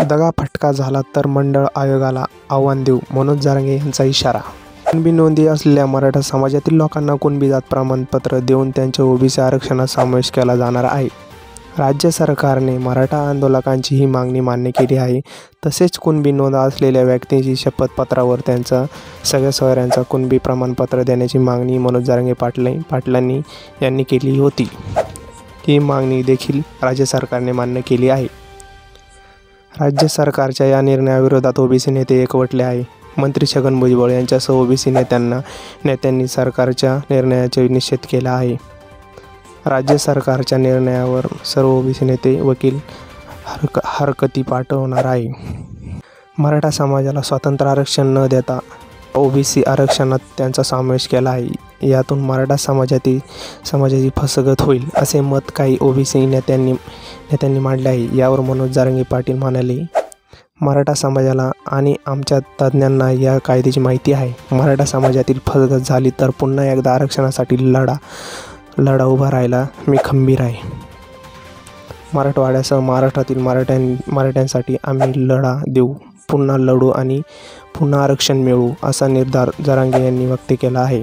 दगाफटका झाला तर मंडळ आयोगाला आव्हान देऊ, मनोज जरांगे यांचा इशारा. कुणबी नोंदी असलेल्या मराठा समाजातील लोकांना कुणबी जात प्रमाणपत्र देऊन त्यांच्या ओबीसी आरक्षणात समावेश केला जाणार आहे. राज्य सरकारने मराठा आंदोलकांची ही मागणी मान्य केली आहे. तसेच कुणबी नोंद असलेल्या व्यक्तींची शपथपत्रावर त्यांच्या सगळ्या सोयऱ्यांचा कुणबी प्रमाणपत्र देण्याची मागणी मनोज जरांगे पाटलांनी यांनी केली होती. ही मागणी देखील राज्य सरकारने मान्य केली आहे. राज्य सरकारच्या या निर्णयाविरोधात ओबीसी नेते एकवटले आहे. मंत्री छगन भुजबळ यांच्यासह ओबीसी नेत्यांनी सरकारच्या निर्णयाचा निषेध केला आहे. राज्य सरकारच्या निर्णयावर सर्व ओबीसी नेते वकील हरकती पाठवणार आहे. मराठा समाजाला स्वतंत्र आरक्षण न देता ओबीसी आरक्षणात त्यांचा समावेश केला आहे. यातून मराठा समाजाची फसगत होईल असे मत काही ओबीसी नेत्यांनी मांडले आहे. यावर मनोज जरांगे पाटील म्हणाले, मराठा समाजाला आणि आमच्या तज्ज्ञांना या कायद्याची माहिती आहे. मराठा समाजातील फसगत झाली तर पुन्हा एकदा आरक्षणासाठी लढा उभा राहायला मी खंबीर आहे. मराठवाड्यासह महाराष्ट्रातील मराठ्यांसाठी आम्ही लढा देऊ, पुन्हा लढू आणि पुन्हा आरक्षण मिळवू असा निर्धार जरांगे यांनी व्यक्त केला आहे.